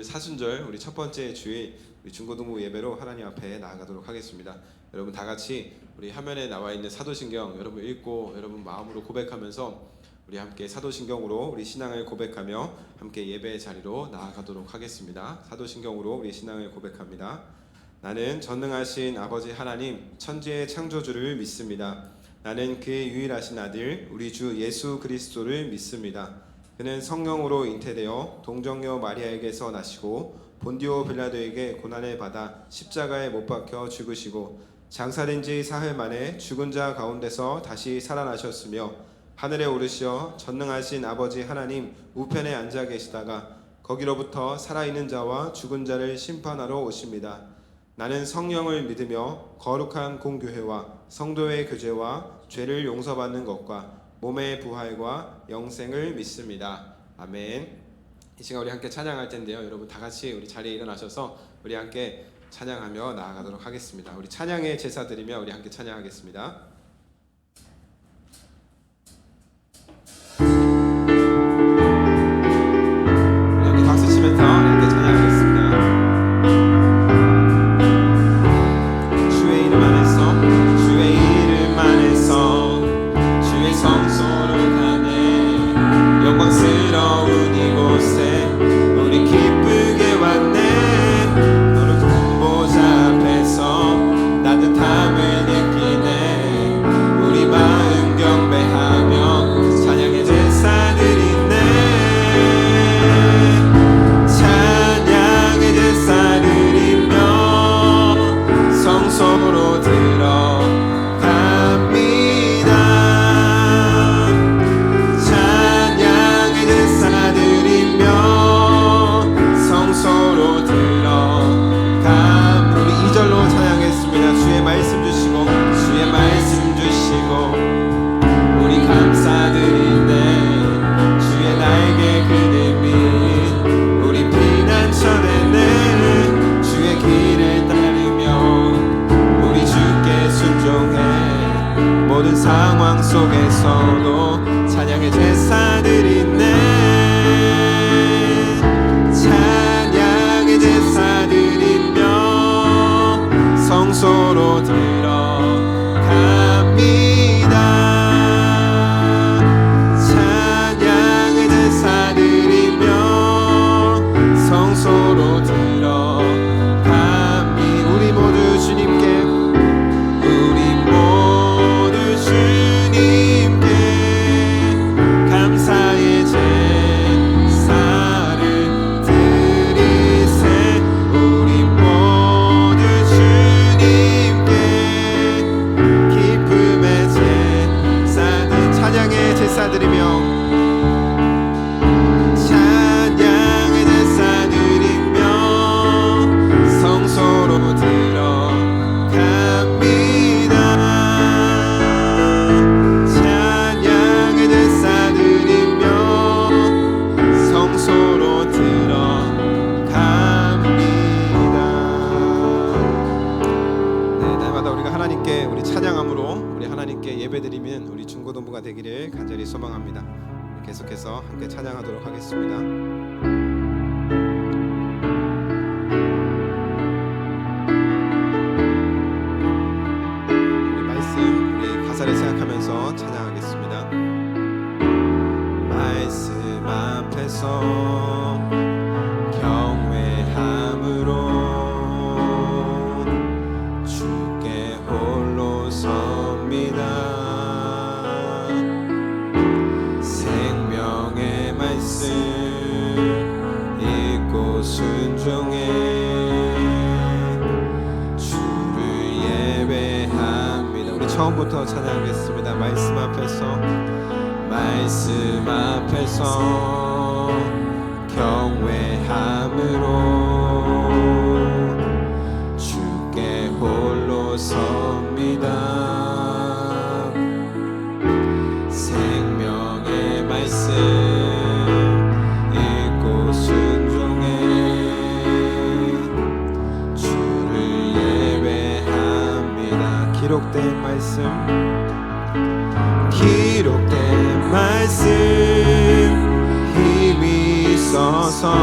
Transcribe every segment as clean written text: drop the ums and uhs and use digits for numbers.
사순절 우리 첫 번째 주일 우리 중고등부 예배로 하나님 앞에 나아가도록 하겠습니다. 여러분 다 같이 우리 화면에 나와 있는 사도신경 여러분 읽고 여러분 마음으로 고백하면서 우리 함께 사도신경으로 우리 신앙을 고백하며 함께 예배의 자리로 나아가도록 하겠습니다. 사도신경으로 우리 신앙을 고백합니다. 나는 전능하신 아버지 하나님 천지의 창조주를 믿습니다. 나는 그의 유일하신 아들 우리 주 예수 그리스도를 믿습니다. 그는 성령으로 잉태되어 동정녀 마리아에게서 나시고 본디오 빌라도에게 고난을 받아 십자가에 못 박혀 죽으시고 장사된 지 사흘 만에 죽은 자 가운데서 다시 살아나셨으며 하늘에 오르시어 전능하신 아버지 하나님 우편에 앉아 계시다가 거기로부터 살아있는 자와 죽은 자를 심판하러 오십니다. 나는 성령을 믿으며 거룩한 공교회와 성도의 교제와 죄를 용서받는 것과 몸의 부활과 영생을 믿습니다. 아멘. 이 시간 우리 함께 찬양할 텐데요. 여러분 다 같이 우리 자리에 일어나셔서 우리 함께 찬양하며 나아가도록 하겠습니다. 우리 찬양의 제사 드리며 우리 함께 찬양하겠습니다. 우리 함께 박수 치면서 함께 찬양하겠습니다. 주의 이름 안에서 주의 이름 안에서 주의 성소로 가네 영광스러운 이곳에 우리 기쁘게 왔네 너를 보좌 앞에서 따뜻함을 느끼네 우리 마음 경배하며 찬양의 제사 드리네 찬양의 제사 드리며 성소로 모든 상황 속에서도 찬양의 제사 드리네 찬양의 제사 드리며 성소로 들어갑니다 찬양의 제사 드리며 성소로 들어갑니다 우리 모두 주님께 감사의 제사를 드리세 우리 모두 주님께 기쁨의 제사 찬양의 제사 드리며 찬양의 제사 드리며 성소로 우리 찬양함으로 우리 하나님께 예배드리면 우리 중고등부가 되기를 간절히 소망합니다. 계속해서 함께 찬양하도록 하겠습니다. 우리 말씀 우리 가사를 생각하면서 찬양하겠습니다. 말씀 앞에서 경외함으로 생명의 말씀 읽고 순종해 주를 예배합니다. 우리 처음부터 찬양하겠습니다. 말씀 앞에서 경외함으로 주께 홀로 섭니다. 말씀 읽고 순종해 주를 예배합니다. 기록된 말씀 힘이 있어서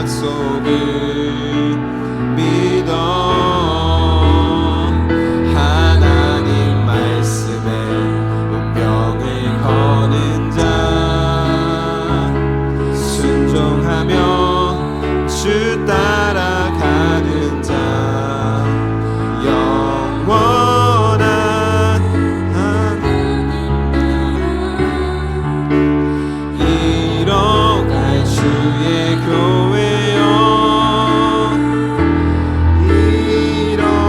약속을 믿어 하나님 말씀에 운명을 거는 자 순종하며 주 따라가는 자 영원한 이뤄갈 주의 교회여 일어나라.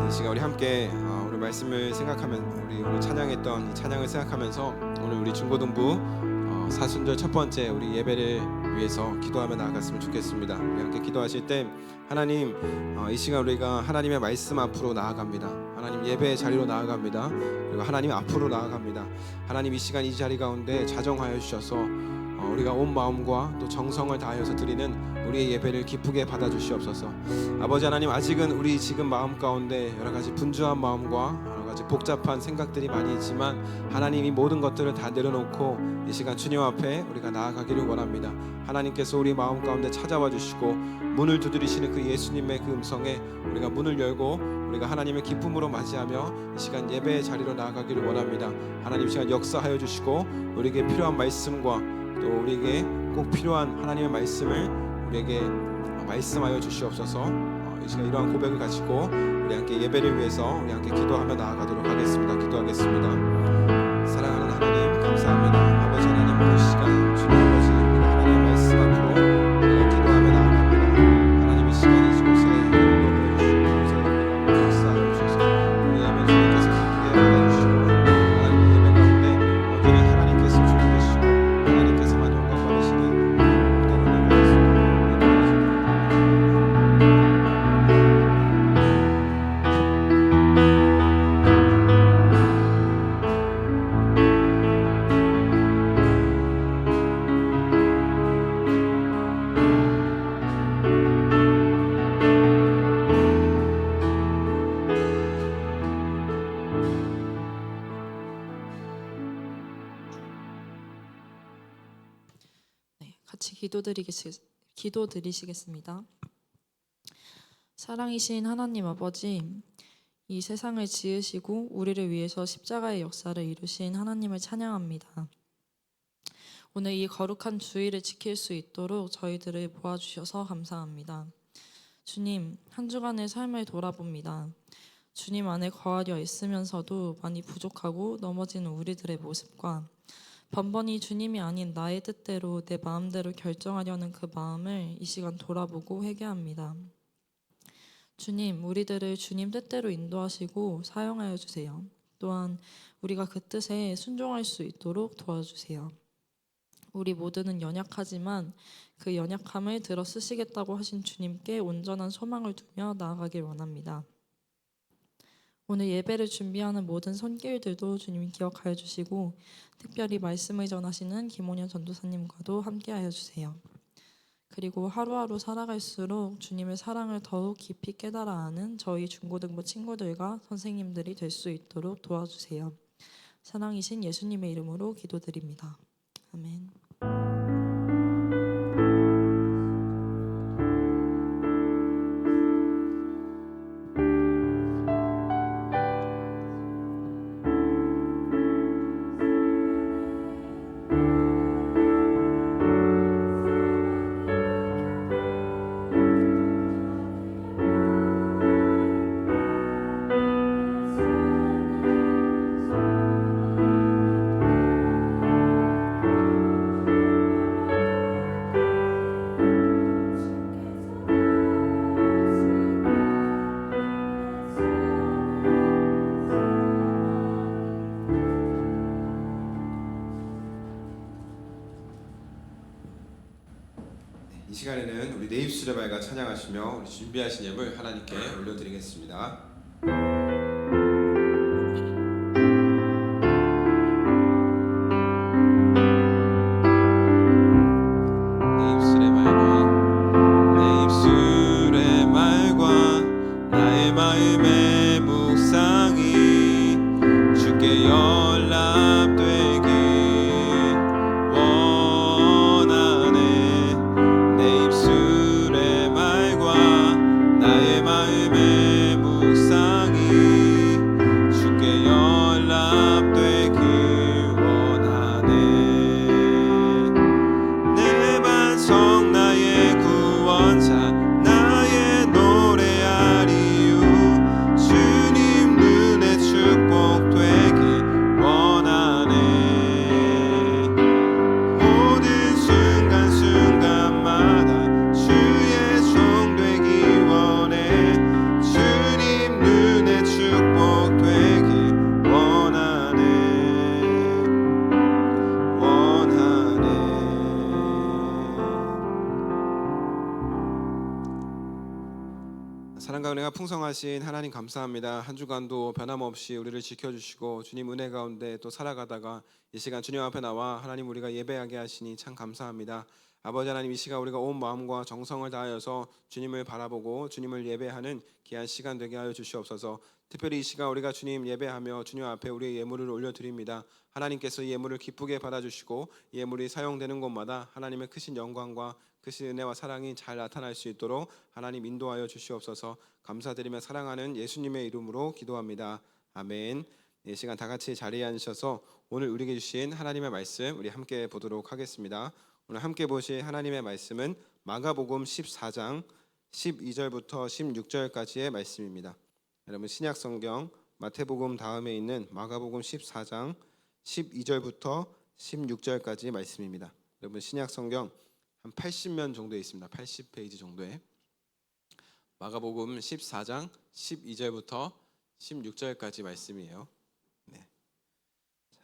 이 시간 우리 함께 오늘 말씀을 생각하면 우리 오늘 찬양했던 이 찬양을 생각하면서 오늘 우리 중고등부 사순절 첫 번째 우리 예배를 위해서 기도하며 나아갔으면 좋겠습니다. 우리 함께 기도하실 때 하나님 이 시간 우리가 하나님의 말씀 앞으로 나아갑니다. 하나님 예배의 자리로 나아갑니다. 그리고 하나님 앞으로 나아갑니다. 하나님 이 시간 이 자리 가운데 자정하여 주셔서 우리가 온 마음과 또 정성을 다하여서 드리는 우리의 예배를 기쁘게 받아주시옵소서. 아버지 하나님 아직은 우리 지금 마음 가운데 여러 가지 분주한 마음과 여러 가지 복잡한 생각들이 많이 있지만 하나님 이 모든 것들을 다 내려놓고 이 시간 주님 앞에 우리가 나아가기를 원합니다. 하나님께서 우리 마음 가운데 찾아와 주시고 문을 두드리시는 그 예수님의 그 음성에 우리가 문을 열고 우리가 하나님의 기쁨으로 맞이하며 이 시간 예배의 자리로 나아가기를 원합니다. 하나님 이 시간 역사하여 주시고 우리에게 필요한 말씀과 또 우리에게 꼭 필요한 하나님의 말씀을 우리에게 말씀하여 주시옵소서. 이 시간 이러한 고백을 가지고 우리 함께 예배를 위해서 우리 함께 기도하며 나아가도록 하겠습니다. 기도하겠습니다. 사랑하는 하나님 감사합니다. 아버지 하나님 그 시간 주님 아버지 우리가 하나님의 말씀 앞으로 우리가 기도하며 나아갑니다. 하나님 이 시간 이곳에 인도하여 주시고 이곳에 역사하여 주셔서 우리 예배 주님께서 기쁘게 받아주시고 하나님 예배 가운데 언제나 하나님께서 주님 되시고 하나님께서만 영광 받으시는 때로 나가겠습니다. 같이 기도드리시겠습니다. 사랑이신 하나님 아버지, 이 세상을 지으시고 우리를 위해서 십자가의 역사를 이루신 하나님을 찬양합니다. 오늘 이 거룩한 주일을 지킬 수 있도록 저희들을 도와주셔서 감사합니다. 주님, 한 주간의 삶을 돌아봅니다. 주님 안에 거하려 있으면서도 많이 부족하고 넘어지는 우리들의 모습과 번번이 주님이 아닌 나의 뜻대로 내 마음대로 결정하려는 그 마음을 이 시간 돌아보고 회개합니다. 주님, 우리들을 주님 뜻대로 인도하시고 사용하여 주세요. 또한 우리가 그 뜻에 순종할 수 있도록 도와주세요. 우리 모두는 연약하지만 그 연약함을 들어 쓰시겠다고 하신 주님께 온전한 소망을 두며 나아가길 원합니다. 오늘 예배를 준비하는 모든 손길들도 주님이 기억하여 주시고 특별히 말씀을 전하시는 김원현 전도사님과도 함께하여 주세요. 그리고 하루하루 살아갈수록 주님의 사랑을 더욱 깊이 깨달아 아는 저희 중고등부 친구들과 선생님들이 될 수 있도록 도와주세요. 사랑이신 예수님의 이름으로 기도드립니다. 아멘. 이 시간에는 우리 내 입술의 말과 찬양하시며 우리 준비하신 예물 하나님께 올려드리겠습니다. 내 입술의 말과 나의 마음의 묵상이 주께 연락되게 풍성하신 하나님 감사합니다. 한 주간도 변함없이 우리를 지켜주시고 주님 은혜 가운데 또 살아가다가 이 시간 주님 앞에 나와 하나님 우리가 예배하게 하시니 참 감사합니다. 아버지 하나님, 이 시간 우리가 온 마음과 정성을 다하여서 주님을 바라보고 주님을 예배하는 귀한 시간 되게 하여 주시옵소서. 특별히 이 시간 우리가 주님 예배하며 주님 앞에 우리의 예물을 올려드립니다. 하나님께서 이 예물을 기쁘게 받아주시고 이 예물이 사용되는 곳마다 하나님의 크신 영광과 크신 은혜와 사랑이 잘 나타날 수 있도록 하나님 인도하여 주시옵소서. 감사드리며 사랑하는 예수님의 이름으로 기도합니다. 아멘. 이 시간 다 같이 자리에 앉으셔서 오늘 우리에게 주신 하나님의 말씀 우리 함께 보도록 하겠습니다. 오늘 함께 보실 하나님의 말씀은 마가복음 14장 12절부터 16절까지의 말씀입니다. 여러분 신약 성경 마태복음 다음에 있는 마가복음 14장 12절부터 16절까지 말씀입니다. 여러분 신약 성경 한 80면 정도에 있습니다. 80페이지 정도에 마가복음 14장 12절부터 16절까지 말씀이에요. 네.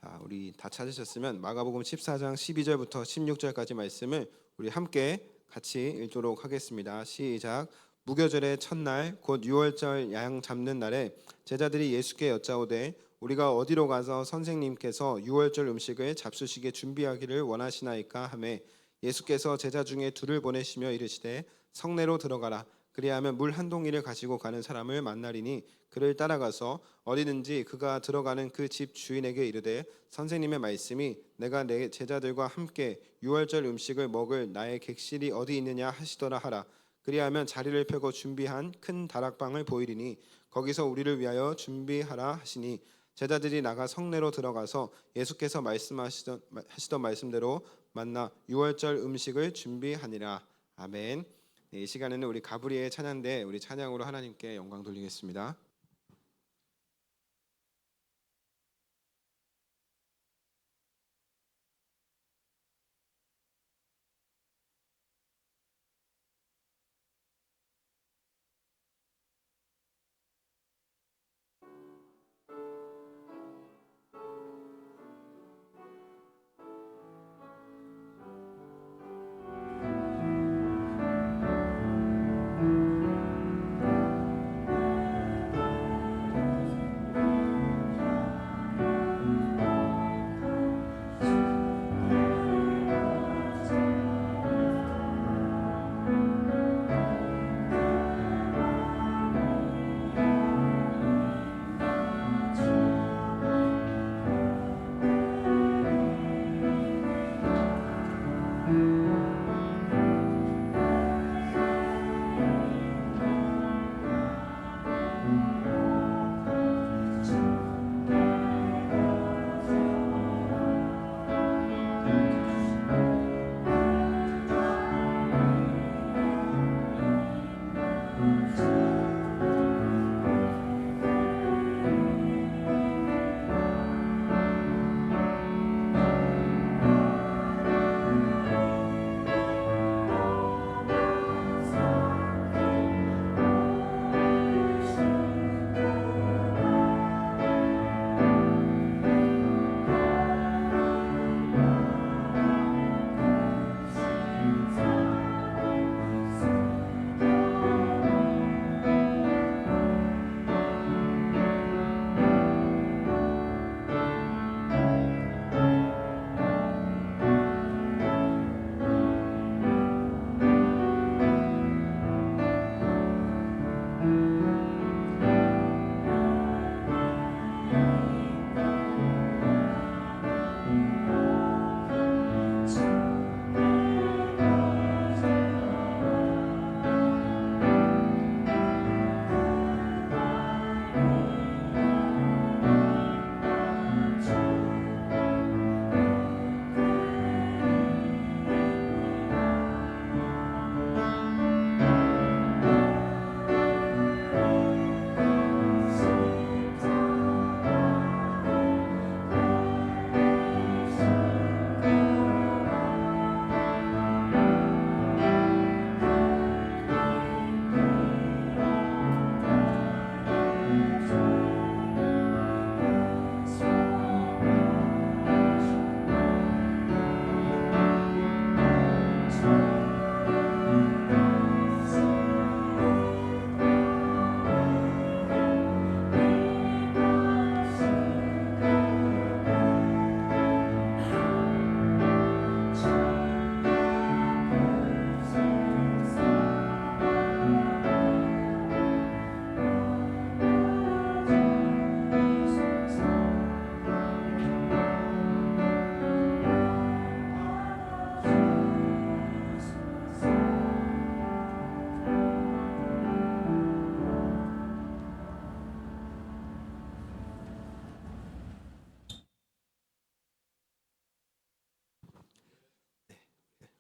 자, 우리 다 찾으셨으면 마가복음 14장 12절부터 16절까지 말씀을 우리 함께 같이 읽도록 하겠습니다. 시작. 무교절의 첫날 곧 유월절 양 잡는 날에 제자들이 예수께 여짜오되 우리가 어디로 가서 선생님께서 유월절 음식을 잡수시게 준비하기를 원하시나이까 하매 예수께서 제자 중에 둘을 보내시며 이르시되 성내로 들어가라. 그리하면 물 한 동이를 가지고 가는 사람을 만나리니 그를 따라가서 어디든지 그가 들어가는 그 집 주인에게 이르되 선생님의 말씀이 내가 내 제자들과 함께 유월절 음식을 먹을 나의 객실이 어디 있느냐 하시더라 하라. 그리하면 자리를 펴고 준비한 큰 다락방을 보이리니 거기서 우리를 위하여 준비하라 하시니 제자들이 나가 성내로 들어가서 예수께서 말씀하시던 말씀대로 만나 유월절 음식을 준비하니라. 아멘. 네, 이 시간에는 우리 가브리엘 찬양대 우리 찬양으로 하나님께 영광 돌리겠습니다.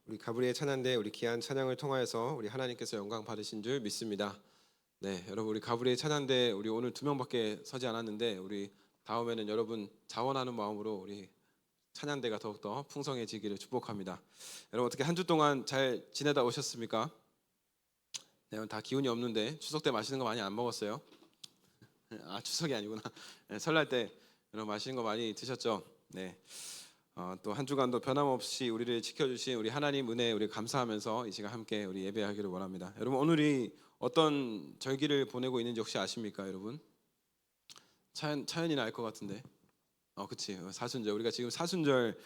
우리 가브리엘 찬양대 우리 귀한 찬양을 통하여서 우리 하나님께서 영광 받으신 줄 믿습니다. 네, 여러분 우리 가브리엘 찬양대 우리 오늘 2명밖에 서지 않았는데 우리 다음에는 여러분 자원하는 마음으로 우리 찬양대가 더욱더 풍성해지기를 축복합니다. 여러분 어떻게 한 주 동안 잘 지내다 오셨습니까? 네, 다 기운이 없는데 추석 때 맛있는 거 많이 안 먹었어요? 아 추석이 아니구나. 네, 설날 때 여러분 맛있는 거 많이 드셨죠? 네. 또 한 주간도 변함없이 우리를 지켜주신 우리 하나님 은혜에 우리 감사하면서 이 시간 함께 우리 예배하기를 원합니다. 여러분 오늘이 어떤 절기를 보내고 있는지 혹시 아십니까, 여러분? 차연이는 알 것 같은데. 그치. 사순절. 우리가 지금 사순절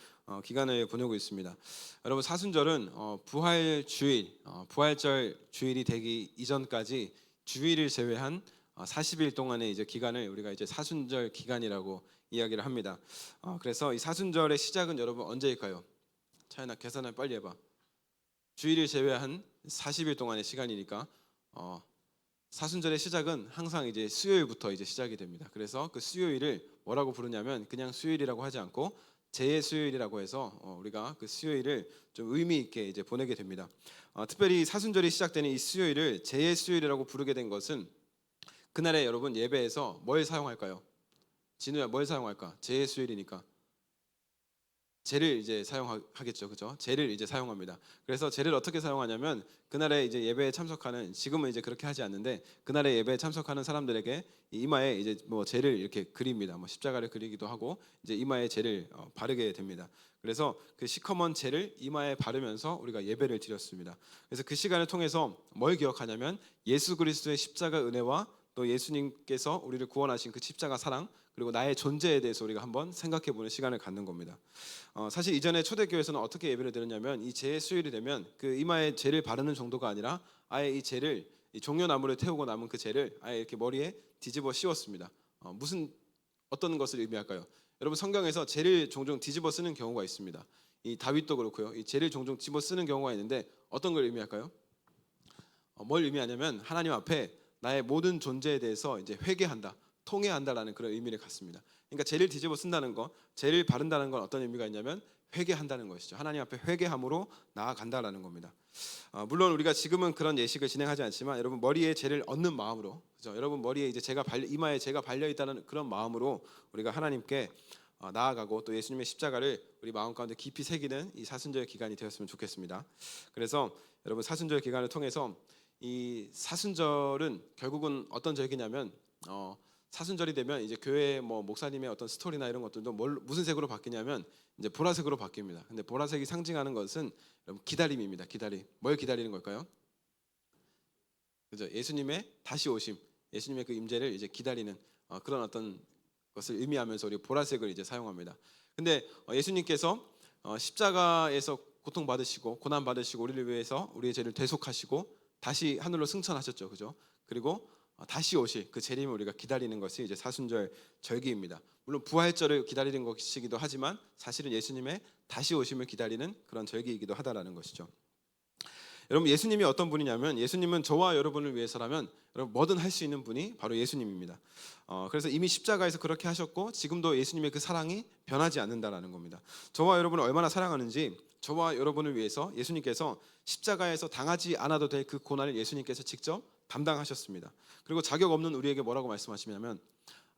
기간을 보내고 있습니다. 여러분 사순절은 부활 주일, 부활절 주일이 되기 이전까지 주일을 제외한 40일 동안의 이제 기간을 우리가 이제 사순절 기간이라고 이야기를 합니다. 그래서 이 사순절의 시작은 여러분 언제일까요? 차연아 계산을 빨리 해봐. 주일을 제외한 40일 동안의 시간이니까 사순절의 시작은 항상 이제 수요일부터 이제 시작이 됩니다. 그래서 그 수요일을 뭐라고 부르냐면 그냥 수요일이라고 하지 않고 제의 수요일이라고 해서 우리가 그 수요일을 좀 의미 있게 이제 보내게 됩니다. 특별히 사순절이 시작되는 이 수요일을 제의 수요일이라고 부르게 된 것은 그날에 여러분 예배에서 뭘 사용할까요? 진우야 뭘 사용할까? 제의 수요일이니까 제를 이제 사용하겠죠, 그죠? 제를 이제 사용합니다. 그래서 제를 어떻게 사용하냐면 그날에 이제 예배에 참석하는 지금은 이제 그렇게 하지 않는데 그날에 예배에 참석하는 사람들에게 이마에 이제 뭐 제를 이렇게 그립니다. 뭐 십자가를 그리기도 하고 이제 이마에 제를 바르게 됩니다. 그래서 그 시커먼 제를 이마에 바르면서 우리가 예배를 드렸습니다. 그래서 그 시간을 통해서 뭘 기억하냐면 예수 그리스도의 십자가 은혜와 또 예수님께서 우리를 구원하신 그 십자가 사랑 그리고 나의 존재에 대해서 우리가 한번 생각해보는 시간을 갖는 겁니다. 사실 이전에 초대교회에서는 어떻게 예배를 드렸냐면 이 제의 수요일이 되면 그 이마에 제를 바르는 정도가 아니라 아예 이 제를 이 종려나무를 태우고 남은 그 제를 아예 이렇게 머리에 뒤집어 씌웠습니다. 어떤 것을 의미할까요? 여러분 성경에서 제를 종종 뒤집어 쓰는 경우가 있습니다. 이 다윗도 그렇고요. 이 제를 종종 집어 쓰는 경우가 있는데 어떤 걸 의미할까요? 뭘 의미하냐면 하나님 앞에 나의 모든 존재에 대해서 이제 회개한다, 통회한다라는 그런 의미를 갖습니다. 그러니까 죄를 뒤집어 쓴다는 거, 죄를 바른다는 건 어떤 의미가 있냐면 회개한다는 것이죠. 하나님 앞에 회개함으로 나아간다라는 겁니다. 물론 우리가 지금은 그런 예식을 진행하지 않지만 여러분 머리에 죄를 얹는 마음으로, 그죠? 여러분 머리에 이제 이마에 죄가 발려 있다는 그런 마음으로 우리가 하나님께 나아가고 또 예수님의 십자가를 우리 마음 가운데 깊이 새기는 이 사순절 기간이 되었으면 좋겠습니다. 그래서 여러분 사순절 기간을 통해서 이 사순절은 결국은 어떤 절기냐면 사순절이 되면 이제 교회 뭐 목사님의 어떤 스토리나 이런 것들도 무슨 색으로 바뀌냐면 이제 보라색으로 바뀝니다. 근데 보라색이 상징하는 것은 여러분 기다림입니다. 기다림. 뭘 기다리는 걸까요? 그죠? 예수님의 다시 오심, 예수님의 그 임재를 이제 기다리는 그런 어떤 것을 의미하면서 우리 보라색을 이제 사용합니다. 근데 예수님께서 십자가에서 고통 받으시고 고난 받으시고 우리를 위해서 우리의 죄를 대속하시고 다시 하늘로 승천하셨죠, 그죠? 그리고 다시 오실 그 재림을 우리가 기다리는 것이 이제 사순절 절기입니다. 물론 부활절을 기다리는 것이기도 하지만 사실은 예수님의 다시 오심을 기다리는 그런 절기이기도 하다라는 것이죠. 여러분 예수님이 어떤 분이냐면 예수님은 저와 여러분을 위해서라면 여러분 뭐든 할 수 있는 분이 바로 예수님입니다. 그래서 이미 십자가에서 그렇게 하셨고 지금도 예수님의 그 사랑이 변하지 않는다라는 겁니다. 저와 여러분을 얼마나 사랑하는지 저와 여러분을 위해서 예수님께서 십자가에서 당하지 않아도 될 그 고난을 예수님께서 직접 담당하셨습니다. 그리고 자격 없는 우리에게 뭐라고 말씀하시냐면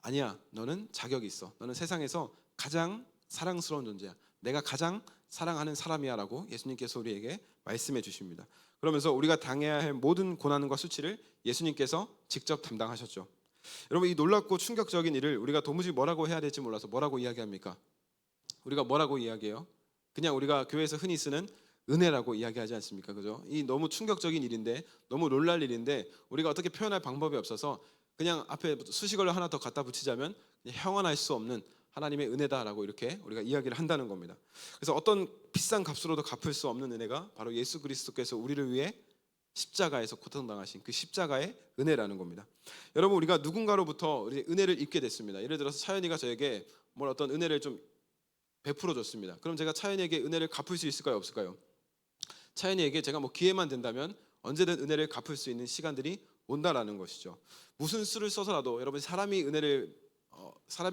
아니야 너는 자격이 있어. 너는 세상에서 가장 사랑스러운 존재야. 내가 가장 사랑하는 사람이야 라고 예수님께서 우리에게 말씀해 주십니다. 그러면서 우리가 당해야 할 모든 고난과 수치를 예수님께서 직접 담당하셨죠. 여러분 이 놀랍고 충격적인 일을 우리가 도무지 뭐라고 해야 될지 몰라서 뭐라고 이야기합니까? 우리가 뭐라고 이야기해요? 그냥 우리가 교회에서 흔히 쓰는 은혜라고 이야기하지 않습니까? 그죠? 이 너무 충격적인 일인데 너무 놀랄 일인데 우리가 어떻게 표현할 방법이 없어서 그냥 앞에 수식어를 하나 더 갖다 붙이자면 형언할 수 없는 하나님의 은혜다라고 이렇게 우리가 이야기를 한다는 겁니다. 그래서 어떤 비싼 값으로도 갚을 수 없는 은혜가 바로 예수 그리스도께서 우리를 위해 십자가에서 고통당하신 그 십자가의 은혜라는 겁니다. 여러분 우리가 누군가로부터 우리 은혜를 입게 됐습니다. 예를 들어서 차연이가 저에게 뭘 어떤 은혜를 좀 베풀어 줬습니다. 그럼 제가 차연이에게 은혜를 갚을 수 있을까요? 없을까요? 차연이에게 제가 뭐 기회만 된다면 언제든 은혜를 갚을 수 있는 시간들이 온다라는 것이죠. 무슨 수를 써서라도 여러분 사람이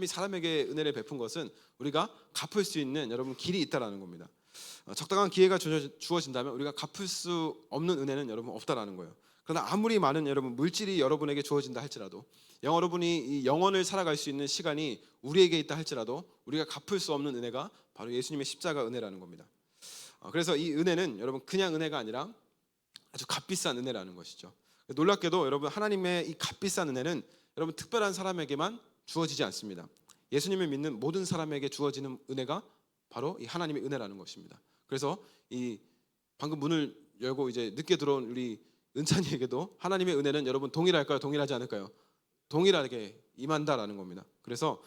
사람에게 은혜를 베푼 것은 우리가 갚을 수 있는 여러분 길이 있다라는 겁니다. 적당한 기회가 주어진다면 우리가 갚을 수 없는 은혜는 여러분 없다라는 거예요. 그러나 아무리 많은 여러분 물질이 여러분에게 주어진다 할지라도 여러분이 이 영혼을 살아갈 수 있는 시간이 우리에게 있다 할지라도 우리가 갚을 수 없는 은혜가 바로 예수님의 십자가 은혜라는 겁니다. 그래서 이 은혜는 여러분 그냥 은혜가 아니라 아주 값비싼 은혜라는 것이죠. 놀랍게도 여러분 하나님의 이 값비싼 은혜는 여러분 특별한 사람에게만 주어지지 않습니다. 예수님을 믿는 모든 사람에게 주어지는 은혜가 바로 이 하나님의 은혜라는 것입니다. 그래서 이 방금 문을 열고 이제 늦게 들어온 우리 은찬이에게도 하나님의 은혜는 여러분 동일할까요? 동일하지 않을까요? 동일하게 임한다라는 겁니다. 그래서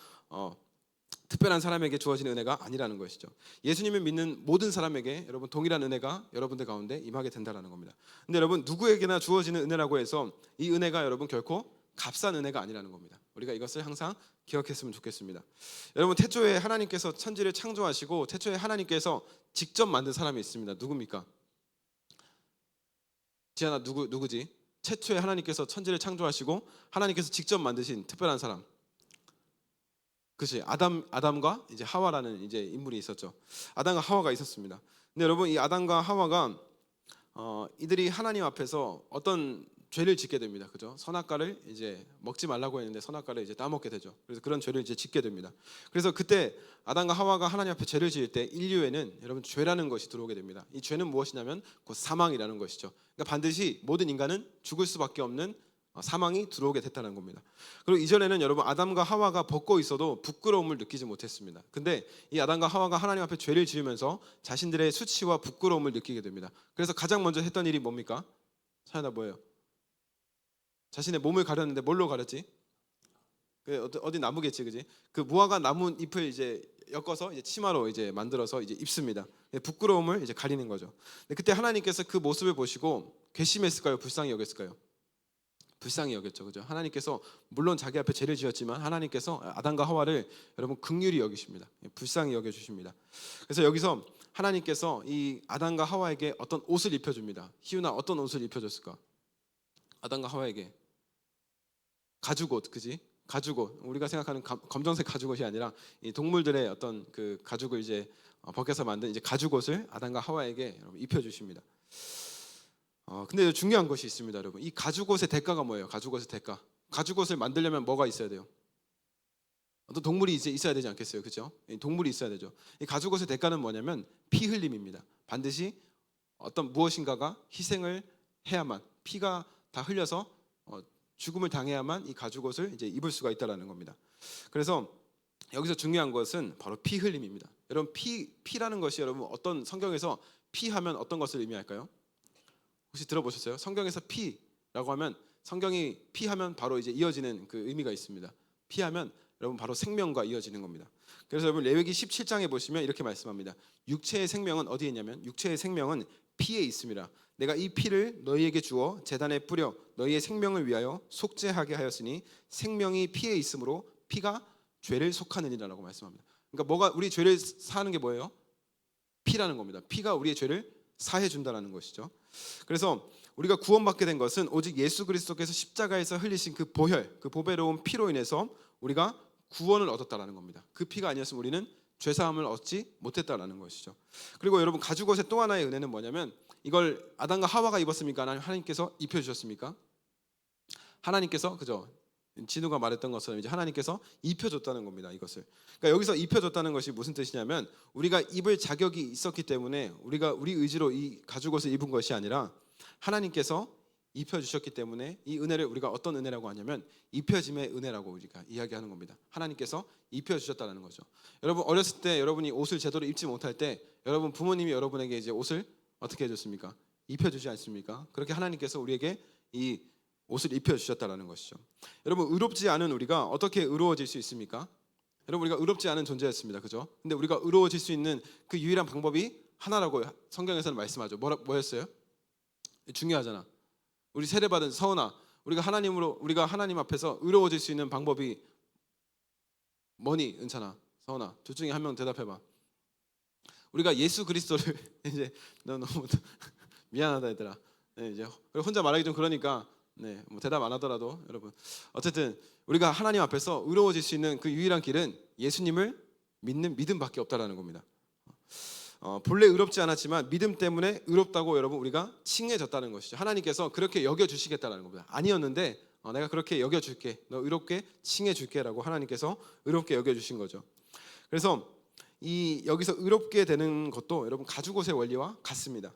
특별한 사람에게 주어지는 은혜가 아니라는 것이죠. 예수님을 믿는 모든 사람에게 여러분 동일한 은혜가 여러분들 가운데 임하게 된다라는 겁니다. 근데 여러분 누구에게나 주어지는 은혜라고 해서 이 은혜가 여러분 결코 값싼 은혜가 아니라는 겁니다. 우리가 이것을 항상 기억했으면 좋겠습니다. 여러분 태초에 하나님께서 천지를 창조하시고 태초에 하나님께서 직접 만든 사람이 있습니다. 누굽니까? 지안아 누구지? 최초에 하나님께서 천지를 창조하시고 하나님께서 직접 만드신 특별한 사람. 그렇지. 아담과 이제 하와라는 이제 인물이 있었죠. 아담과 하와가 있었습니다. 근데 여러분 이 아담과 하와가 이들이 하나님 앞에서 어떤 죄를 짓게 됩니다. 그죠? 선악과를 이제 먹지 말라고 했는데 선악과를 이제 따먹게 되죠. 그래서 그런 죄를 이제 짓게 됩니다. 그래서 그때 아담과 하와가 하나님 앞에 죄를 지을 때 인류에는 여러분 죄라는 것이 들어오게 됩니다. 이 죄는 무엇이냐면 곧 사망이라는 것이죠. 그러니까 반드시 모든 인간은 죽을 수밖에 없는 사망이 들어오게 됐다는 겁니다. 그리고 이전에는 여러분 아담과 하와가 벗고 있어도 부끄러움을 느끼지 못했습니다. 근데 이 아담과 하와가 하나님 앞에 죄를 지으면서 자신들의 수치와 부끄러움을 느끼게 됩니다. 그래서 가장 먼저 했던 일이 뭡니까? 사연아 뭐예요? 자신의 몸을 가렸는데 뭘로 가렸지? 어디 나무겠지, 그지? 그 무화과 나무 잎을 이제 엮어서 이제 치마로 이제 만들어서 이제 입습니다. 부끄러움을 이제 가리는 거죠. 근데 그때 하나님께서 그 모습을 보시고 괘씸했을까요? 불쌍히 여겼을까요? 불쌍히 여겼죠, 그죠? 하나님께서 물론 자기 앞에 죄를 지었지만 하나님께서 아담과 하와를 여러분 긍휼히 여기십니다. 불쌍히 여겨 주십니다. 그래서 여기서 하나님께서 이 아담과 하와에게 어떤 옷을 입혀줍니다. 희훈아 어떤 옷을 입혀줬을까? 아담과 하와에게 가죽옷, 그지? 가죽옷. 우리가 생각하는 검정색 가죽옷이 아니라 이 동물들의 어떤 그 가죽을 이제 벗겨서 만든 이제 가죽옷을 아담과 하와에게 입혀주십니다. 근데 중요한 것이 있습니다, 여러분. 이 가죽옷의 대가가 뭐예요? 가죽옷의 대가. 가죽옷을 만들려면 뭐가 있어야 돼요? 어떤 동물이 이제 있어야 되지 않겠어요, 그렇죠? 동물이 있어야 되죠. 이 가죽옷의 대가는 뭐냐면 피 흘림입니다. 반드시 어떤 무엇인가가 희생을 해야만 피가 다 흘려서 죽음을 당해야만 이 가죽옷을 이제 입을 수가 있다라는 겁니다. 그래서 여기서 중요한 것은 바로 피 흘림입니다. 여러분 피라는 것이 여러분 어떤 성경에서 피하면 어떤 것을 의미할까요? 혹시 들어보셨어요? 성경에서 피라고 하면 성경이 피하면 바로 이제 이어지는 그 의미가 있습니다. 피하면 여러분 바로 생명과 이어지는 겁니다. 그래서 여러분 레위기 17장에 보시면 이렇게 말씀합니다. 육체의 생명은 어디에 있냐면 육체의 생명은 피에 있습니다. 내가 이 피를 너희에게 주어 제단에 뿌려 너희의 생명을 위하여 속죄하게 하였으니 생명이 피에 있으므로 피가 죄를 속하느니라라고 말씀합니다. 그러니까 뭐가 우리 죄를 사하는 게 뭐예요? 피라는 겁니다. 피가 우리의 죄를 사해 준다라는 것이죠. 그래서 우리가 구원받게 된 것은 오직 예수 그리스도께서 십자가에서 흘리신 그 보혈, 그 보배로운 피로 인해서 우리가 구원을 얻었다라는 겁니다. 그 피가 아니었으면 우리는 죄사함을 얻지 못했다라는 것이죠. 그리고 여러분 가죽옷의 또 하나의 은혜는 뭐냐면 이걸 아담과 하와가 입었습니까? 하나님께서 입혀주셨습니까? 하나님께서 그죠? 진우가 말했던 것처럼 이제 하나님께서 입혀줬다는 겁니다. 이것을. 그러니까 여기서 입혀줬다는 것이 무슨 뜻이냐면 우리가 입을 자격이 있었기 때문에 우리가 우리 의지로 이 가죽옷을 입은 것이 아니라 하나님께서 입혀주셨기 때문에 이 은혜를 우리가 어떤 은혜라고 하냐면 입혀짐의 은혜라고 우리가 이야기하는 겁니다. 하나님께서 입혀주셨다는 거죠. 여러분 어렸을 때 여러분이 옷을 제대로 입지 못할 때 여러분 부모님이 여러분에게 이제 옷을 어떻게 해줬습니까? 입혀주지 않습니까? 그렇게 하나님께서 우리에게 이 옷을 입혀주셨다는 것이죠. 여러분 의롭지 않은 우리가 어떻게 의로워질 수 있습니까? 여러분 우리가 의롭지 않은 존재였습니다. 그죠? 근데 우리가 의로워질 수 있는 그 유일한 방법이 하나라고 성경에서는 말씀하죠. 뭐였어요? 중요하잖아. 우리 세례받은 서은아, 우리가 하나님 앞에서 의로워질 수 있는 방법이 뭐니? 은찬아, 서은아, 둘 중에 한 명 대답해봐. 우리가 예수 그리스도를 이제 너 너무 미안하다 얘들아. 네, 이제 혼자 말하기 좀 그러니까 뭐 대답 안 하더라도 여러분 어쨌든 우리가 하나님 앞에서 의로워질 수 있는 그 유일한 길은 예수님을 믿는 믿음밖에 없다라는 겁니다. 본래 의롭지 않았지만 믿음 때문에 의롭다고 여러분 우리가 칭해졌다는 것이죠. 하나님께서 그렇게 여겨주시겠다는 겁니다. 아니었는데 내가 그렇게 여겨줄게, 너 의롭게 칭해줄게라고 하나님께서 의롭게 여겨주신 거죠. 그래서 이 여기서 의롭게 되는 것도 여러분 가죽옷의 원리와 같습니다.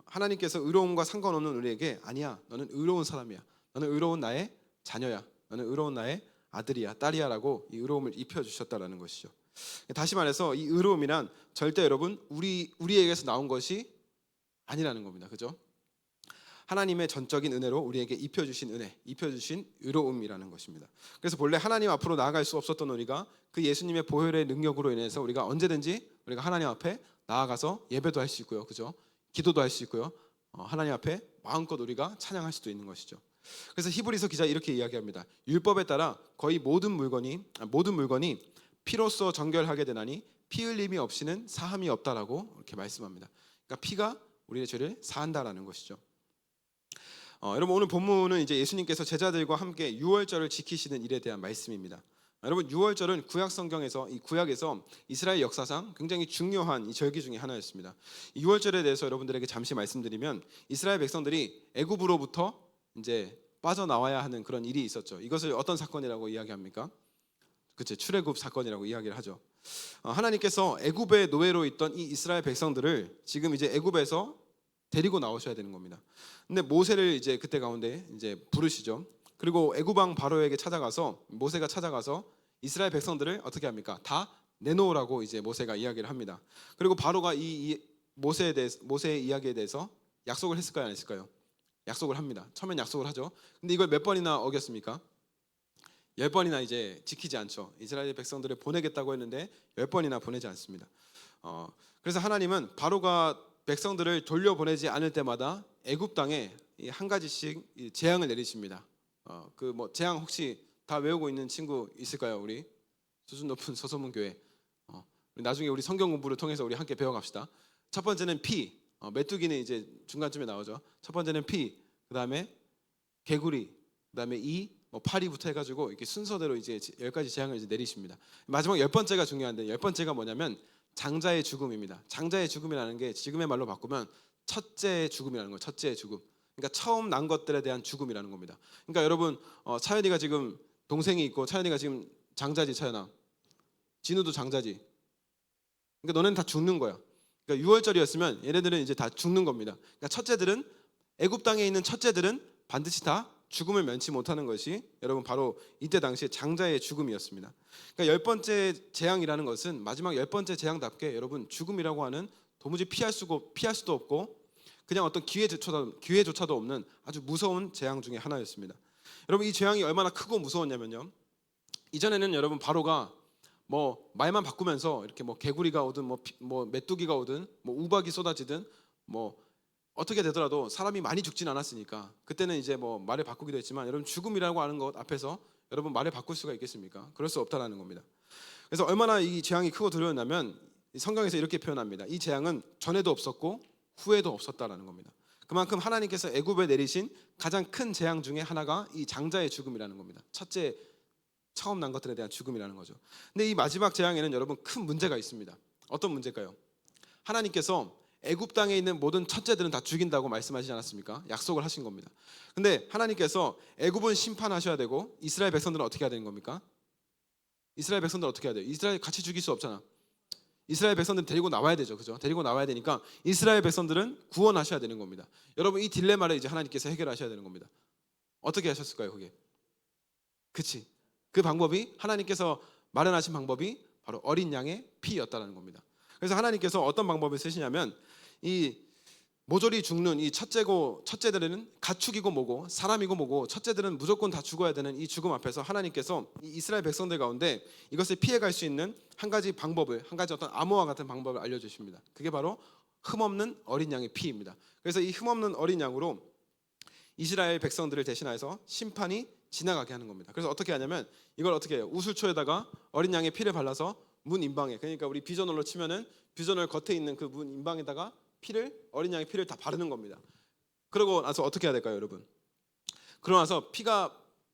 하나님께서 의로움과 상관없는 우리에게 아니야, 너는 의로운 사람이야, 너는 의로운 나의 자녀야, 너는 의로운 나의 아들이야, 딸이야라고 이 의로움을 입혀주셨다라는 것이죠. 다시 말해서 이 의로움이란 절대 여러분 우리에게서 나온 것이 아니라는 겁니다. 그죠? 하나님의 전적인 은혜로 우리에게 입혀주신 은혜, 입혀주신 의로움이라는 것입니다. 그래서 본래 하나님 앞으로 나아갈 수 없었던 우리가 그 예수님의 보혈의 능력으로 인해서 우리가 언제든지 우리가 하나님 앞에 나아가서 예배도 할 수 있고요, 그죠? 기도도 할 수 있고요, 하나님 앞에 마음껏 우리가 찬양할 수도 있는 것이죠. 그래서 히브리서 기자 이렇게 이야기합니다. 율법에 따라 거의 모든 물건이 피로써 정결하게 되나니 피 흘림이 없이는 사함이 없다라고 이렇게 말씀합니다. 그러니까 피가 우리의 죄를 사한다라는 것이죠. 여러분 오늘 본문은 이제 예수님께서 제자들과 함께 유월절을 지키시는 일에 대한 말씀입니다. 여러분 유월절은 구약 성경에서 이 구약에서 이스라엘 역사상 굉장히 중요한 이 절기 중에 하나였습니다. 이 유월절에 대해서 여러분들에게 잠시 말씀드리면 이스라엘 백성들이 애굽으로부터 이제 빠져나와야 하는 그런 일이 있었죠. 이것을 어떤 사건이라고 이야기합니까? 그치, 출애굽 사건이라고 이야기를 하죠. 하나님께서 애굽의 노예로 있던 이 이스라엘 백성들을 지금 이제 애굽에서 데리고 나오셔야 되는 겁니다. 근데 모세를 이제 그때 가운데 이제 부르시죠. 그리고 애굽 왕 바로에게 모세가 찾아가서 이스라엘 백성들을 어떻게 합니까? 다 내놓으라고 이제 모세가 이야기를 합니다. 그리고 바로가 이 모세의 이야기에 대해서 약속을 했을까요, 안 했을까요? 약속을 합니다. 처음엔 약속을 하죠. 근데 이걸 몇 번이나 어겼습니까? 10번이나 이제 지키지 않죠. 이스라엘 백성들을 보내겠다고 했는데 10번이나 보내지 않습니다. 그래서 하나님은 바로가 백성들을 돌려보내지 않을 때마다 애굽 땅에 한 가지씩 재앙을 내리십니다. 그 뭐 재앙 혹시 다 외우고 있는 친구 있을까요? 우리 수준 높은 서소문 교회. 나중에 우리 성경 공부를 통해서 우리 함께 배워갑시다. 첫 번째는 피. 메뚜기는 이제 중간쯤에 나오죠. 첫 번째는 피. 그다음에 개구리. 그다음에 파리부터 해가지고 이렇게 순서대로 이제 10가지 재앙을 이제 내리십니다. 마지막 10번째가 중요한데 10번째가 뭐냐면 장자의 죽음입니다. 장자의 죽음이라는 게 지금의 말로 바꾸면 첫째의 죽음이라는 거예요. 첫째의 죽음. 그러니까 처음 난 것들에 대한 죽음이라는 겁니다. 그러니까 여러분 차연이가 지금 동생이 있고 차연이가 지금 장자지. 차연아, 진우도 장자지. 그러니까 너네는 다 죽는 거야. 그러니까 6월절이었으면 얘네들은 이제 다 죽는 겁니다. 그러니까 첫째들은 애굽 땅에 있는 첫째들은 반드시 다 죽음을 면치 못하는 것이 여러분 바로 이때 당시에 장자의 죽음이었습니다. 그러니까 10번째 재앙이라는 것은 마지막 10번째 재앙답게 여러분 죽음이라고 하는 도무지 피할 수도 없고 그냥 어떤 기회조차도 없는 아주 무서운 재앙 중에 하나였습니다. 여러분 이 재앙이 얼마나 크고 무서웠냐면요. 이전에는 여러분 바로가 뭐 말만 바꾸면서 이렇게 뭐 개구리가 오든 뭐 메뚜기가 오든 뭐 우박이 쏟아지든 뭐 어떻게 되더라도 사람이 많이 죽진 않았으니까 그때는 이제 뭐 말을 바꾸기도 했지만 여러분 죽음이라고 하는 것 앞에서 여러분 말을 바꿀 수가 있겠습니까? 그럴 수 없다라는 겁니다. 그래서 얼마나 이 재앙이 크고 두려웠냐면 성경에서 이렇게 표현합니다. 이 재앙은 전에도 없었고 후에도 없었다라는 겁니다. 그만큼 하나님께서 애굽에 내리신 가장 큰 재앙 중에 하나가 이 장자의 죽음이라는 겁니다. 첫째 처음 난 것들에 대한 죽음이라는 거죠. 근데 이 마지막 재앙에는 여러분 큰 문제가 있습니다. 어떤 문제일까요? 하나님께서 애굽 땅에 있는 모든 첫째들은 다 죽인다고 말씀하시지 않았습니까? 약속을 하신 겁니다. 근데 하나님께서 애굽은 심판하셔야 되고 이스라엘 백성들은 어떻게 해야 되는 겁니까? 이스라엘 백성들 어떻게 해야 돼요? 이스라엘 같이 죽일 수 없잖아. 이스라엘 백성들은 데리고 나와야 되죠, 그죠? 데리고 나와야 되니까 이스라엘 백성들은 구원하셔야 되는 겁니다. 여러분 이 딜레마를 이제 하나님께서 해결하셔야 되는 겁니다. 어떻게 하셨을까요, 그게? 그치? 그 방법이 하나님께서 마련하신 방법이 바로 어린 양의 피였다는 겁니다. 그래서 하나님께서 어떤 방법을 쓰시냐면 이 모조리 죽는 이 첫째들은 가축이고 뭐고 사람이고 뭐고 첫째들은 무조건 다 죽어야 되는 이 죽음 앞에서 하나님께서 이 이스라엘 백성들 가운데 이것을 피해갈 수 있는 한 가지 어떤 암호와 같은 방법을 알려주십니다. 그게 바로 흠없는 어린 양의 피입니다. 그래서 이 흠없는 어린 양으로 이스라엘 백성들을 대신해서 심판이 지나가게 하는 겁니다. 그래서 어떻게 하냐면 이걸 어떻게 해요? 우슬초에다가 어린 양의 피를 발라서 문 인방에, 그러니까 우리 비전홀로 치면은 비전홀 겉에 있는 그 문 인방에다가 어린 양의 피를 다 바르는 겁니다. 그러고 나서 어떻게 해야 될까요, 여러분? 그러고 나서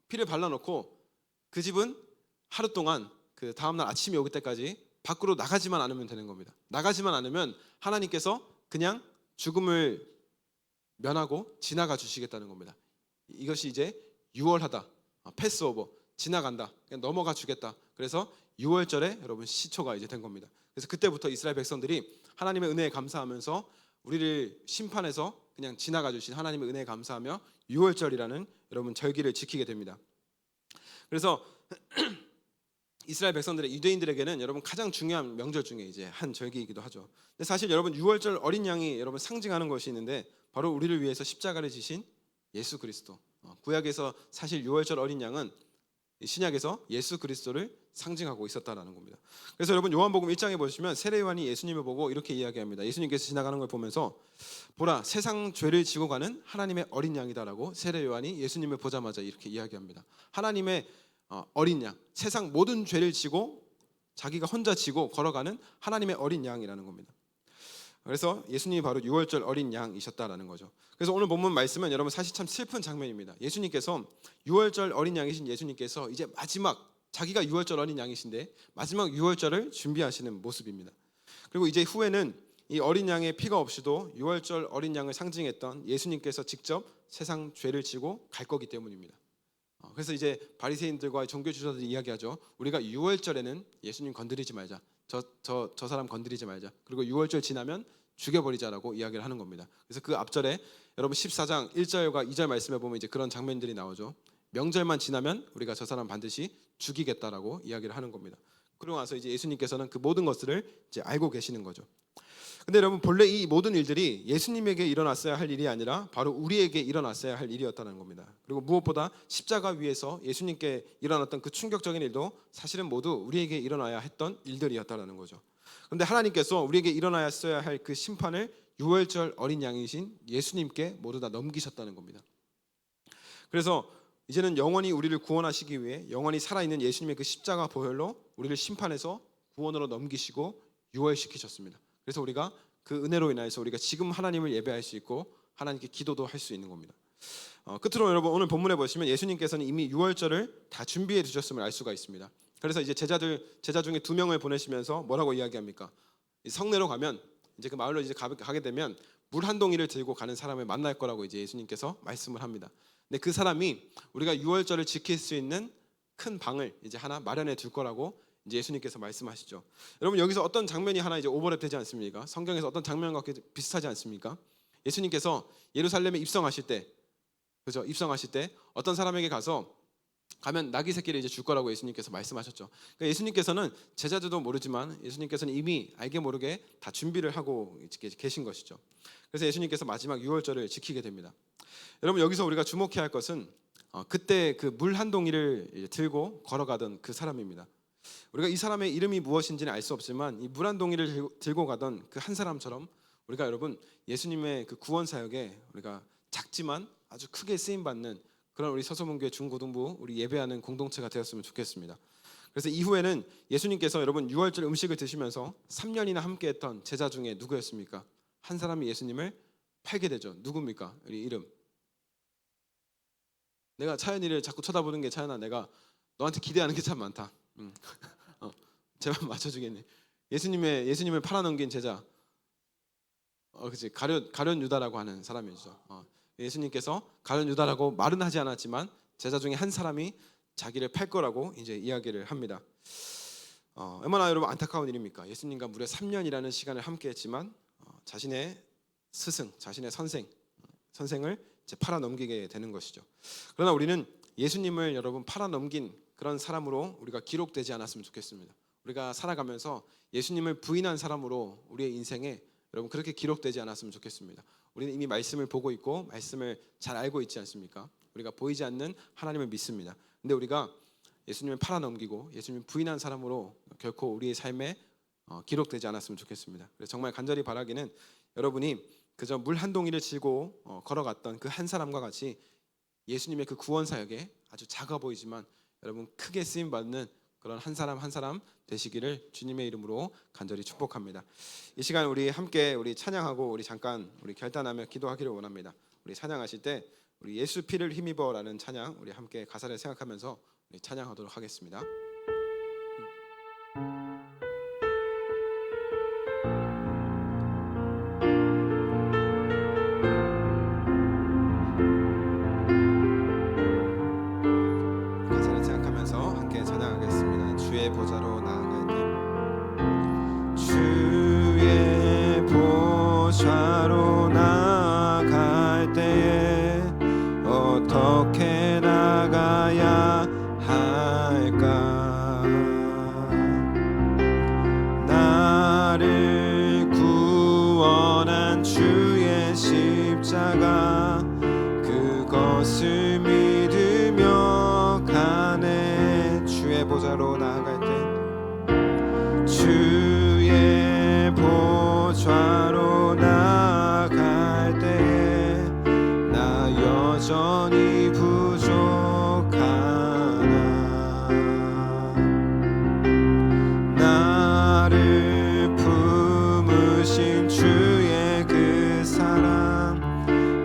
피를 발라놓고 그 집은 하루 동안 그 다음날 아침이 오기 때까지 밖으로 나가지만 않으면 되는 겁니다. 나가지만 않으면 하나님께서 그냥 죽음을 면하고 지나가 주시겠다는 겁니다. 이것이 이제 유월하다, 패스오버, 지나간다, 그냥 넘어가 주겠다. 그래서 유월절에 여러분 시초가 이제 된 겁니다. 그래서 그때부터 이스라엘 백성들이 하나님의 은혜에 감사하면서 우리를 심판해서 그냥 지나가 주신 하나님의 은혜에 감사하며 유월절이라는 여러분 절기를 지키게 됩니다. 그래서 이스라엘 백성들의 유대인들에게는 여러분 가장 중요한 명절 중에 이제 한 절기이기도 하죠. 근데 사실 여러분 유월절 어린 양이 여러분 상징하는 것이 있는데 바로 우리를 위해서 십자가를 지신 예수 그리스도. 구약에서 사실 유월절 어린 양은 신약에서 예수 그리스도를 상징하고 있었다라는 겁니다. 그래서 여러분 요한복음 1장에 보시면 세례 요한이 예수님을 보고 이렇게 이야기합니다. 예수님께서 지나가는 걸 보면서 보라 세상 죄를 지고 가는 하나님의 어린 양이다라고 세례 요한이 예수님을 보자마자 이렇게 이야기합니다. 하나님의 어린 양, 세상 모든 죄를 지고 자기가 혼자 지고 걸어가는 하나님의 어린 양이라는 겁니다. 그래서 예수님이 바로 유월절 어린 양이셨다라는 거죠. 그래서 오늘 본문 말씀은 여러분 사실 참 슬픈 장면입니다. 예수님께서 유월절 어린 양이신 예수님께서 이제 마지막 자기가 유월절 어린 양이신데 마지막 유월절을 준비하시는 모습입니다. 그리고 이제 후에는 이 어린 양의 피가 없이도 유월절 어린 양을 상징했던 예수님께서 직접 세상 죄를 지고 갈 거기 때문입니다. 그래서 이제 바리새인들과 종교 지도자들이 이야기하죠. 우리가 유월절에는 예수님 건드리지 말자. 저 사람 건드리지 말자. 그리고 유월절 지나면 죽여버리자라고 이야기를 하는 겁니다. 그래서 그 앞절에 여러분 14장 1절과 2절 말씀에 보면 이제 그런 장면들이 나오죠. 명절만 지나면 우리가 저 사람 반드시 죽이겠다라고 이야기를 하는 겁니다. 그러고 나서 이제 예수님께서는 그 모든 것들을 이제 알고 계시는 거죠. 근데 여러분 본래 이 모든 일들이 예수님에게 일어났어야 할 일이 아니라 바로 우리에게 일어났어야 할 일이었다는 겁니다. 그리고 무엇보다 십자가 위에서 예수님께 일어났던 그 충격적인 일도 사실은 모두 우리에게 일어나야 했던 일들이었다는 거죠. 그런데 하나님께서 우리에게 일어나야 할 그 심판을 유월절 어린 양이신 예수님께 모두 다 넘기셨다는 겁니다. 그래서 이제는 영원히 우리를 구원하시기 위해 영원히 살아있는 예수님의 그 십자가 보혈로 우리를 심판해서 구원으로 넘기시고 유월시키셨습니다. 그래서 우리가 그 은혜로 인하여서 우리가 지금 하나님을 예배할 수 있고 하나님께 기도도 할 수 있는 겁니다. 끝으로 여러분 오늘 본문에 보시면 예수님께서는 이미 유월절을 다 준비해 두셨음을 알 수가 있습니다. 그래서 이제 제자 중에 2명을 보내시면서 뭐라고 이야기합니까? 성내로 가면 이제 그 마을로 이제 가게 되면 물 한 동이를 들고 가는 사람을 만날 거라고 이제 예수님께서 말씀을 합니다. 근데 그 사람이 우리가 유월절을 지킬 수 있는 큰 방을 이제 하나 마련해 둘 거라고 이제 예수님께서 말씀하시죠. 여러분 여기서 어떤 장면이 하나 이제 오버랩 되지 않습니까? 성경에서 어떤 장면과 비슷하지 않습니까? 예수님께서 예루살렘에 입성하실 때, 그죠? 입성하실 때 어떤 사람에게 가면 나귀 새끼를 이제 줄 거라고 예수님께서 말씀하셨죠. 그러니까 예수님께서는 제자들도 모르지만 예수님께서는 이미 알게 모르게 다 준비를 하고 계신 것이죠. 그래서 예수님께서 마지막 유월절을 지키게 됩니다. 여러분 여기서 우리가 주목해야 할 것은 그때 그 물 한 동이를 들고 걸어가던 그 사람입니다. 우리가 이 사람의 이름이 무엇인지는 알 수 없지만 이 물 한 동이를 들고 가던 그 한 사람처럼 우리가 여러분 예수님의 그 구원 사역에 우리가 작지만 아주 크게 쓰임 받는 그런 우리 서소문교회 중고등부 우리 예배하는 공동체가 되었으면 좋겠습니다. 그래서 이후에는 예수님께서 여러분 유월절 음식을 드시면서 3년이나 함께했던 제자 중에 누구였습니까? 한 사람이 예수님을 팔게 되죠. 누굽니까? 우리 이름. 내가 차연이를 자꾸 쳐다보는 게 차연아 내가 너한테 기대하는 게 참 많다. 제발 맞춰주겠니? 예수님을 팔아넘긴 제자. 그렇지 가룟 유다라고 하는 사람이죠. 예수님께서 가룟 유다라고 말은 하지 않았지만 제자 중에 한 사람이 자기를 팔 거라고 이제 이야기를 합니다. 얼마나 여러분 안타까운 일입니까? 예수님과 무려 3년이라는 시간을 함께했지만 자신의 스승, 자신의 선생을 이제 팔아 넘기게 되는 것이죠. 그러나 우리는 예수님을 여러분 팔아 넘긴 그런 사람으로 우리가 기록되지 않았으면 좋겠습니다. 우리가 살아가면서 예수님을 부인한 사람으로 우리의 인생에 여러분 그렇게 기록되지 않았으면 좋겠습니다. 우리는 이미 말씀을 보고 있고 말씀을 잘 알고 있지 않습니까? 우리가 보이지 않는 하나님을 믿습니다. 근데 우리가 예수님을 팔아 넘기고 예수님을 부인한 사람으로 결코 우리의 삶에 기록되지 않았으면 좋겠습니다. 그래서 정말 간절히 바라기는 여러분이 그저 물 한 동이를 지고 걸어갔던 그 한 사람과 같이 예수님의 그 구원 사역에 아주 작아 보이지만 여러분 크게 쓰임 받는 그런 한 사람 한 사람 되시기를 주님의 이름으로 간절히 축복합니다. 이 시간 우리 함께 우리 찬양하고 우리 잠깐 우리 결단하며 기도하기를 원합니다. 우리 찬양하실 때 우리 예수 피를 힘입어라는 찬양 우리 함께 가사를 생각하면서 우리 찬양하도록 하겠습니다. 십자가 그것을 믿으며 가네. 주의 보좌로 나아갈 때 주의 보좌로 나아갈 때 나 여전히 부족하나. 나를 품으신 주의 그 사랑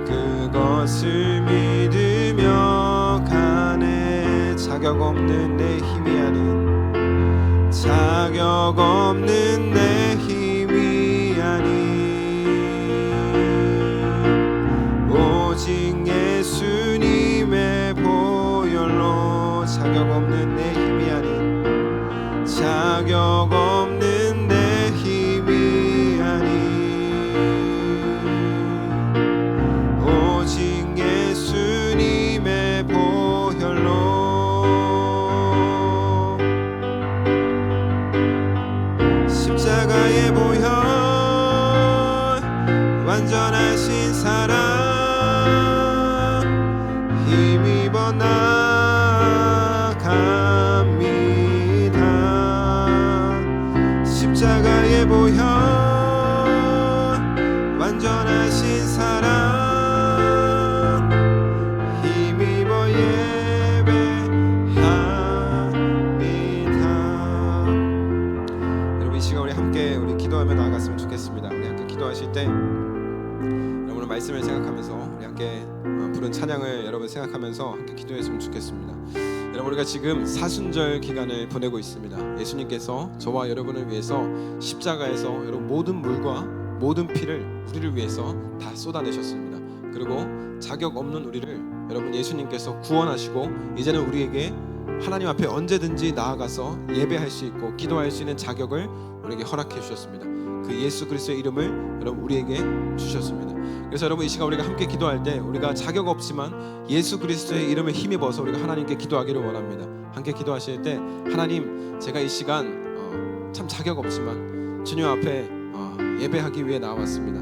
그것을 믿으며 가네. 자격 없는 내 힘이 아닌 자격 없는 내 힘이 아닌 오직 예수님의 보혈로 자격 없는 내 힘이 아닌 자격 없는 내 힘이 아닌 오직 예수님의 보혈로 십자가의 보혈 완전하신 사랑 힘입어 나갑니다. 십자가의 보혈 완전하신 사랑 힘입어 예배합니다. 여러분 이 시간 우리 함께 우리 기도하며 나아갔으면 좋겠습니다. 우리 함께 기도하실 때 여러분의 말씀을 생각하면서 우리 함께 부른 찬양을 여러분 생각하면서 함께 기도했으면 좋겠습니다. 여러분 우리가 지금 사순절 기간을 보내고 있습니다. 예수님께서 저와 여러분을 위해서 십자가에서 여러분 모든 물과 모든 피를 우리를 위해서 다 쏟아내셨습니다. 그리고 자격 없는 우리를 여러분 예수님께서 구원하시고 이제는 우리에게 하나님 앞에 언제든지 나아가서 예배할 수 있고 기도할 수 있는 자격을 우리에게 허락해 주셨습니다. 그 예수 그리스도의 이름을 여러분 우리에게 주셨습니다. 그래서 여러분 이 시간 우리가 함께 기도할 때 우리가 자격 없지만 예수 그리스도의 이름에 힘입어서 우리가 하나님께 기도하기를 원합니다. 함께 기도하실 때 하나님 제가 이 시간 참 자격 없지만 주님 앞에 예배하기 위해 나왔습니다.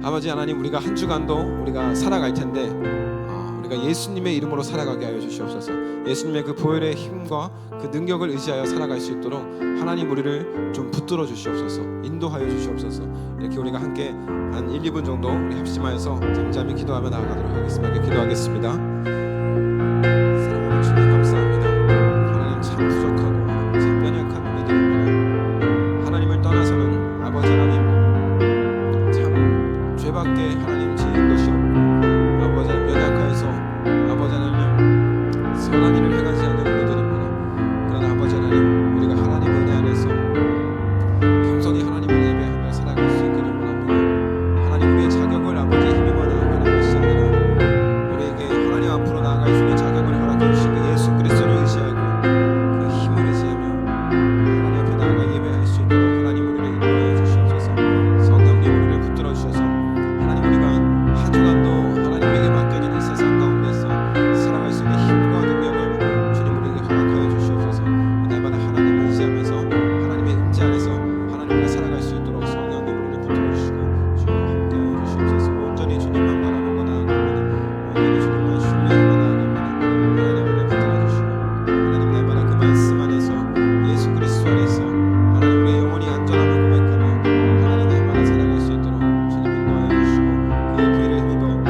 아버지 하나님 우리가 한 주간도 우리가 살아갈 텐데 우리가 예수님의 이름으로 살아가게 하여 주시옵소서. 예수님의 그 보혈의 힘과 그 능력을 의지하여 살아갈 수 있도록 하나님 우리를 좀 붙들어 주시옵소서. 인도하여 주시옵소서. 이렇게 우리가 함께 한 1, 2분 정도 우리 합심하여서 잠잠히 기도하며 나아가도록 하겠습니다. 기도하겠습니다. 사랑하는 주님 감사합니다. 하나님 참 부족하고 참 연약한 믿음입니다. 하나님을 떠나서는 아버지 하나님 참 죄밖에 하나님 지은 것이 없고 아버지 하나님 연약하여서 아버지 하나님 선한 일을 행하지 않는 우리들입니다. 그러나 아버지 하나님 우리가 하나님 은혜 안에서 겸손히 하나님을 예배하며 살아갈 수 있기를 원합니다. 하나님 우리의 자격을 아버지 힘입어 나아가는 것이 아니라 우리에게 하나님 앞으로 나아갈 수 있는 자격을 허락해 주신 그 예수 그리스도를 의지하고 그 힘을 의지하며 하나님 앞에 나아가 예배할 수 있도록 하나님 우리를 인도하여 주시옵소서. 성령님 우리를 붙들어 주셔서 하나님 우리가 한 주간도 하나님에게 맡겨진 이 세상 가운데서 살아갈 수 있는 힘과 능력을 주님 우리에게 허락하여 주시옵소서. 날마다 하나님을 의지하면서 하나님의 임재 안에서 하나님과 살아갈 수 있도록 성령님 우리를 붙들어 주시고 주님 함께하여 주시옵소서. 온전히 주님만 바라보고 나아갑니다. 온전히 주님만 신뢰하며 나아갑니다. 하나님 우리를 붙들어 주시고 하나님 날마다 그 말씀 안에서 예수 그리스도 안에서 하나님 우리의 영혼이 안전함을 고백하며 하나님 날마다 살아갈 수 있도록 주님 인도하여 주시고 그 피를 힘입어 그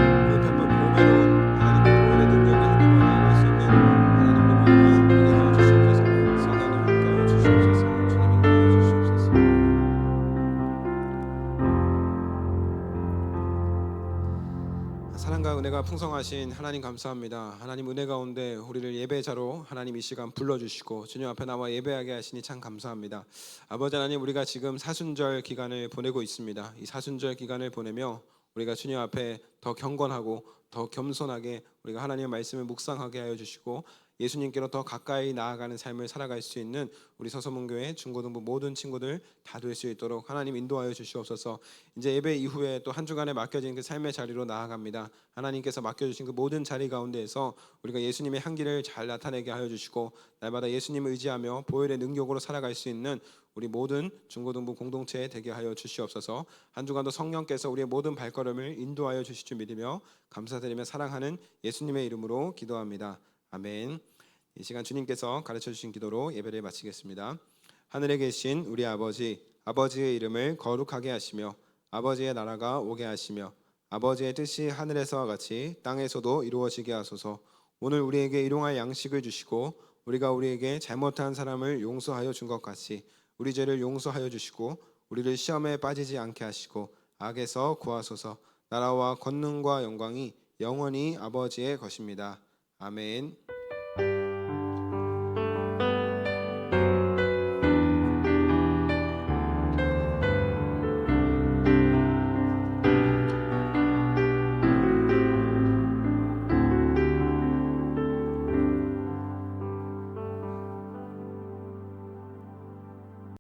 보배로운 하나님 보혈의 능력을 힘입어 나아갈 수 있는 하나님 우리 모두가 되게 하여 주시옵소서. 성령님 함께하여 주시옵소서. 주님 인도하여 주시옵소서. 사랑과 은혜가 풍성하신 하나님 감사합니다. 하나님 은혜 가운데 우리를 예배자로 하나님 이 시간 불러주시고 주님 앞에 나와 예배하게 하시니 참 감사합니다. 아버지 하나님 우리가 지금 사순절 기간을 보내고 있습니다. 이 사순절 기간을 보내며 우리가 주님 앞에 더 경건하고 더 겸손하게 우리가 하나님의 말씀을 묵상하게 하여 주시고 예수님께로 더 가까이 나아가는 삶을 살아갈 수 있는 우리 서서문교회 중고등부 모든 친구들 다 될 수 있도록 하나님 인도하여 주시옵소서. 이제 예배 이후에 또 한 주간에 맡겨진 그 삶의 자리로 나아갑니다. 하나님께서 맡겨주신 그 모든 자리 가운데에서 우리가 예수님의 향기를 잘 나타내게 하여 주시고 날마다 예수님을 의지하며 보혈의 능력으로 살아갈 수 있는 우리 모든 중고등부 공동체 되게 하여 주시옵소서. 한 주간도 성령께서 우리의 모든 발걸음을 인도하여 주실 줄 믿으며 감사드리며 사랑하는 예수님의 이름으로 기도합니다. 아멘. 이 시간 주님께서 가르쳐 주신 기도로 예배를 마치겠습니다. 하늘에 계신 우리 아버지, 아버지의 이름을 거룩하게 하시며 아버지의 나라가 오게 하시며 아버지의 뜻이 하늘에서와 같이 땅에서도 이루어지게 하소서. 오늘 우리에게 일용할 양식을 주시고 우리가 우리에게 잘못한 사람을 용서하여 준 것 같이 우리 죄를 용서하여 주시고 우리를 시험에 빠지지 않게 하시고 악에서 구하소서. 나라와 권능과 영광이 영원히 아버지의 것입니다. 아멘.